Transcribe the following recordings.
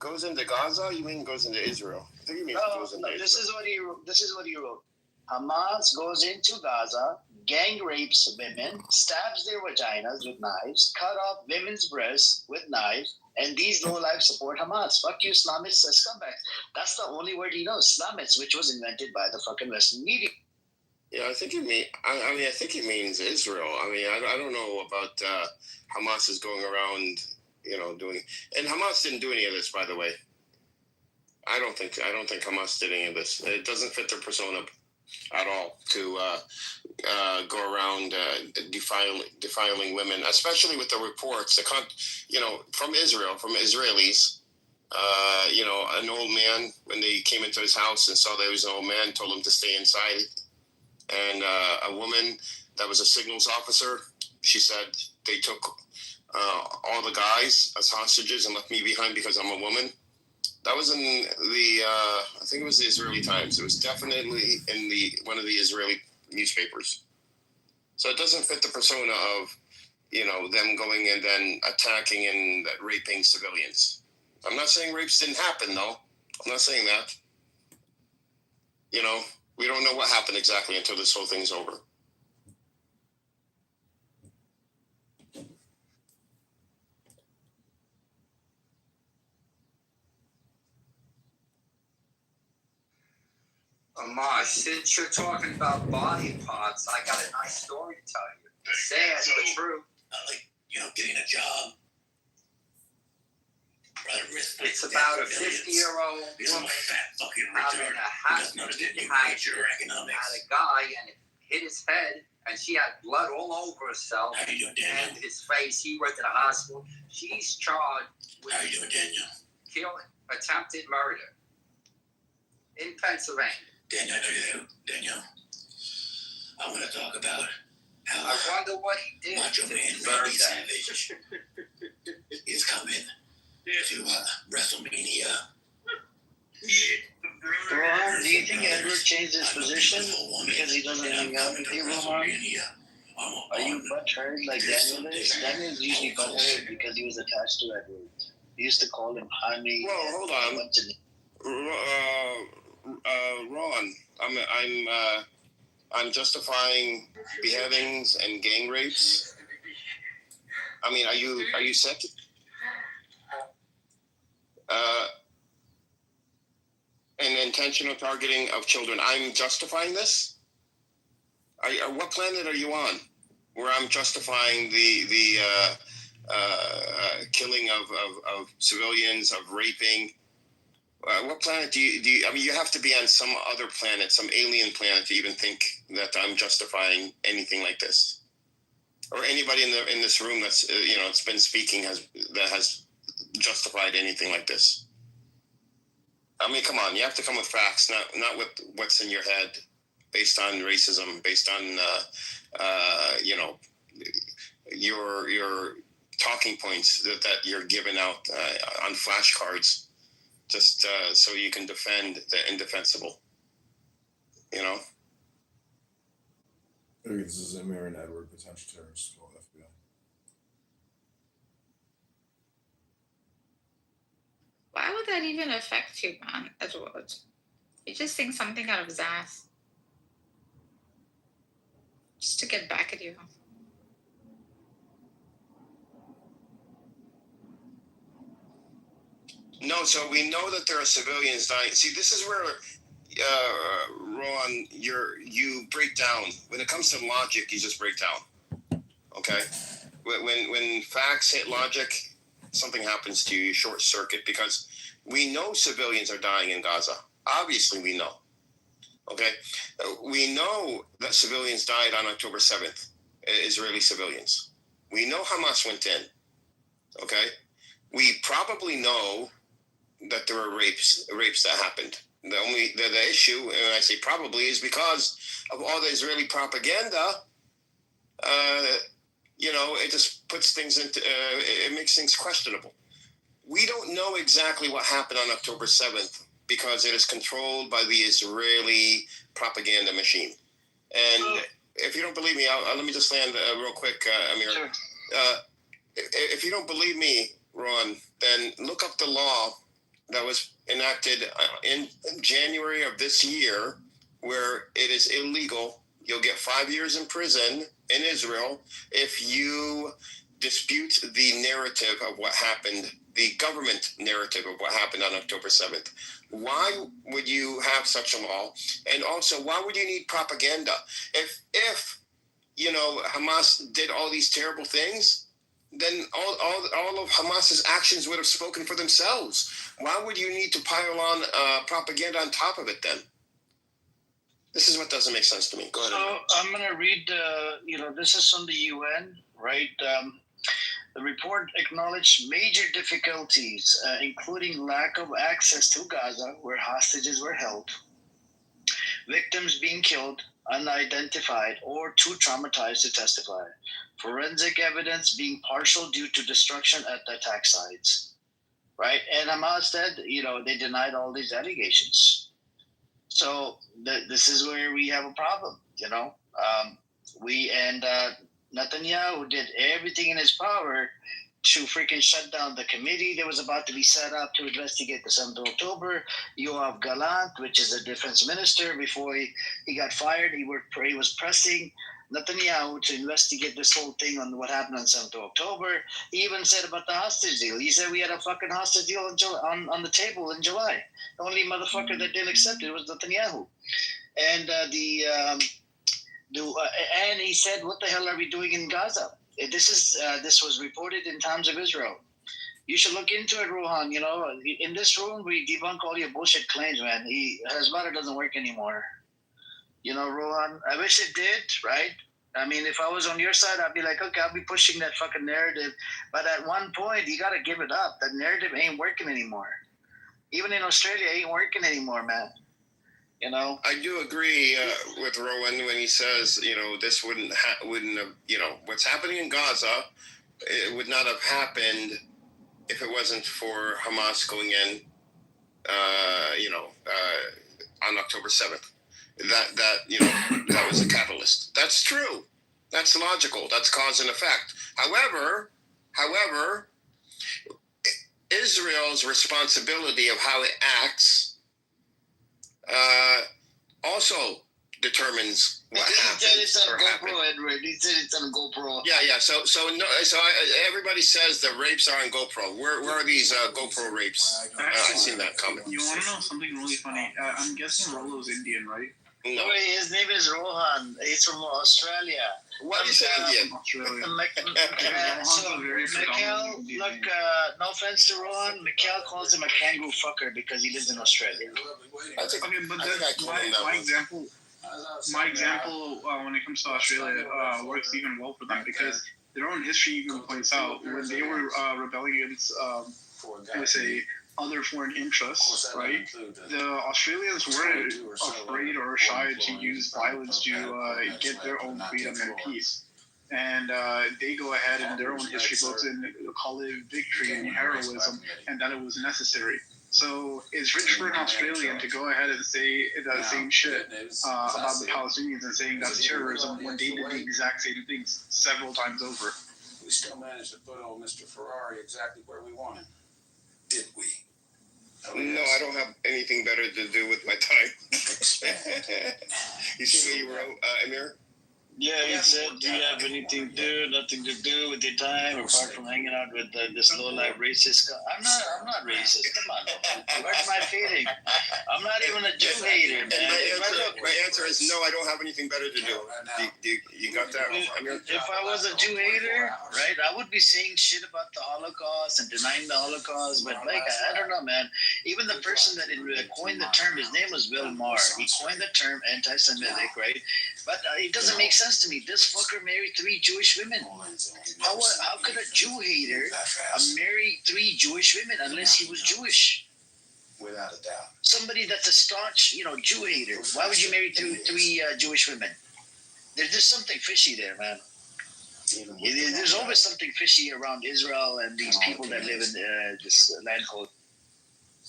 Goes into Gaza? You mean goes into Israel? I think he means goes into Israel. This is what he wrote. Hamas goes into Gaza, gang rapes women, stabs their vaginas with knives, cut off women's breasts with knives, and these lowlife support Hamas. Fuck you, Islamists, scumbags. That's the only word he knows, Islamists, which was invented by the fucking Western media. Yeah, I think he mean. I think he means Israel. I mean, I don't know about Hamas is going around, doing. And Hamas didn't do any of this, by the way. I don't think Hamas did any of this. It doesn't fit their persona at all to go around defiling women, especially with the reports. From Israel, from Israelis. An old man, when they came into his house and saw there was an old man, told him to stay inside. And a woman that was a signals officer, she said they took all the guys as hostages and left me behind because I'm a woman. That was in the, I think it was the Israeli Times. It was definitely in one of the Israeli newspapers. So it doesn't fit the persona of, them going and then attacking and raping civilians. I'm not saying rapes didn't happen, though. I'm not saying that. We don't know what happened exactly until this whole thing's over. Amar, since you're talking about body parts, I got a nice story to tell you. Sad but true. Getting a job. It's about a 50-year-old woman out in a house had a guy and it hit his head, and she had blood all over herself and his face. He went to the hospital. She's charged with attempted murder in Pennsylvania. Daniel, I want to talk about how I wonder what he did Macho to Man deserve Randy that. Savage is coming to WrestleMania. Rohan, do you think Edward changed his position because he doesn't hang out with you, Rohan? Are you butthurt like Daniel is? Daniel's usually butthurt because he was attached to Edward. He used to call him honey. Well, hold on. Ron, I'm justifying beheadings and gang rapes. I mean, are you sick? And intentional targeting of children. I'm justifying this? What planet are you on? Where I'm justifying the killing of civilians, of raping. What planet do you? I mean, you have to be on some other planet, some alien planet, to even think that I'm justifying anything like this, or anybody in this room that's it's been speaking that has justified anything like this. I mean, come on, you have to come with facts, not with what's in your head, based on racism, based on your talking points that you're giving out on flashcards. Just so you can defend the indefensible, I think this is Amir and Edward, potential terrorists, call FBI. Why would that even affect you, man, Edward? You just think something out of his ass. Just to get back at you. No, so we know that there are civilians dying. See, this is where, Ron, you break down. When it comes to logic, you just break down. Okay? When facts hit logic, something happens to you. You short circuit because we know civilians are dying in Gaza. Obviously, we know. Okay? We know that civilians died on October 7th, Israeli civilians. We know Hamas went in. Okay? We probably know that there were rapes that happened. The issue, and I say probably, is because of all the Israeli propaganda. It just puts things into it makes things questionable. We don't know exactly what happened on October 7th because it is controlled by the Israeli propaganda machine. And if you don't believe me, let me just land real quick, Amir. Sure. If you don't believe me, Ron, then look up the law that was enacted in January of this year, where it is illegal. You'll get 5 years in prison in Israel if you dispute the narrative of what happened, the government narrative of what happened on October 7th. Why would you have such a law? And also, why would you need propaganda? If you know, Hamas did all these terrible things, then all of Hamas's actions would have spoken for themselves. Why would you need to pile on propaganda on top of it then? This is what doesn't make sense to me. Go ahead. So I'm going to read, this is from the UN, right? The report acknowledged major difficulties, including lack of access to Gaza, where hostages were held, victims being killed, unidentified, or too traumatized to testify, forensic evidence being partial due to destruction at the attack sites, right? And Hamas said, they denied all these allegations. So this is where we have a problem, Netanyahu did everything in his power to freaking shut down the committee that was about to be set up to investigate the 7th of October. Yoav Gallant, which is the defense minister, before he got fired, he was pressing Netanyahu to investigate this whole thing on what happened on 7th of October. He even said about the hostage deal. He said we had a fucking hostage deal on the table in July. The only motherfucker that didn't accept it was Netanyahu. And and he said, what the hell are we doing in Gaza? This was reported in Times of Israel. You should look into it, Rohan. In this room, we debunk all your bullshit claims, man. Hezbollah doesn't work anymore. Rohan, I wish it did, right? I mean, if I was on your side, I'd be like, okay, I'll be pushing that fucking narrative. But at one point, you got to give it up. That narrative ain't working anymore. Even in Australia, it ain't working anymore, man. I do agree with Rowan when he says, this wouldn't have, what's happening in Gaza, it would not have happened if it wasn't for Hamas going in, on October 7th. That was a catalyst. That's true. That's logical. That's cause and effect. However, Israel's responsibility of how it acts also determines what happens. He said it's on or GoPro, happened. Edward. He said it's on GoPro. Yeah. So everybody says the rapes are on GoPro. Where are these GoPro rapes? I've seen that comment. You want to know something really funny? I'm guessing Rolo's Indian, right? No. Wait, his name is Rohan. He's from Australia. What is Indian? Australia. So Mikhail, look, no offense to Rohan, Mikhail calls him a kangaroo fucker because he lives in Australia. I think, Okay, but I think I told him that my once. example, when it comes to Australia, works even well for them because their own history even points out when they were rebelling against, let's say, other foreign interests, right? The Australians weren't afraid or shy to use violence to get their own freedom and peace. And they go ahead in their own history books and call it victory and heroism, and that it was necessary. So it's rich for an Australian to go ahead and say that same shit about the Palestinians and saying that's terrorism when they did the exact same things several times over. We still managed to put old Mr. Ferrari exactly where we wanted. Did we? No, I don't have anything better to do with my time. You see what you wrote, Amir? Yeah, he said, do you have anything to do, nothing to do with your time apart from hanging out with this low-life racist guy? I'm not racist. Come on, man. Where's my feeling? I'm not even a Jew hater, man. My answer is no, I don't have anything better to do. You got that, Amir? If I was a Jew hater, right, I would be saying shit about the Holocaust and denying the Holocaust, but like, I don't know, man. Even the person that coined the term, his name was Bill Maher. He coined the term anti-Semitic, right? But it doesn't make sense to me. This fucker married 3 Jewish women. How could a Jew hater marry 3 Jewish women unless he was Jewish? Without a doubt. Somebody that's a staunch, Jew hater. Why would you marry three Jewish women? There's just something fishy there, man. There's always something fishy around Israel and these people that live in this land called.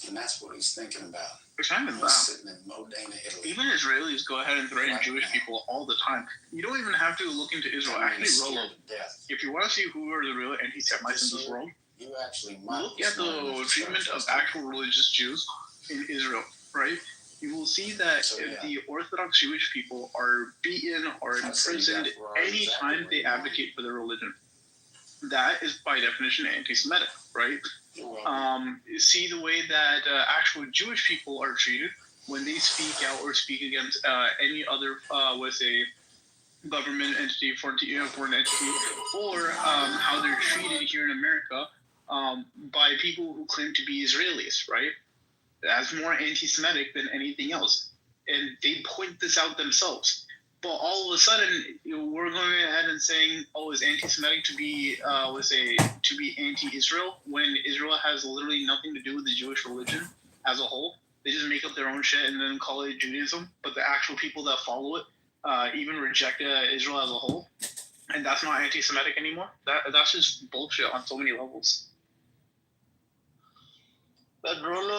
And that's what he's thinking about. It's not even that. Sitting in Modena, Italy. Even Israelis go ahead and threaten Jewish people all the time. You don't even have to look into Israel. Actually, Rolo, if you want to see who are the real anti-Semites in this world, You actually might look at the treatment of actual religious Jews in Israel, right? You will see that the Orthodox Jewish people are beaten or imprisoned anytime they advocate for their religion. That is by definition anti-Semitic, right? See the way that actual Jewish people are treated when they speak out or speak against any other, let's say, government entity, foreign entity, or how they're treated here in America by people who claim to be Israelis, right? That's more anti-Semitic than anything else. And they point this out themselves. But all of a sudden, we're going ahead and saying, oh, it's anti-Semitic to be, let's say, to be anti-Israel, when Israel has literally nothing to do with the Jewish religion as a whole. They just make up their own shit and then call it Judaism. But the actual people that follow it even reject Israel as a whole. And that's not anti-Semitic anymore. That's just bullshit on so many levels. But Rolo,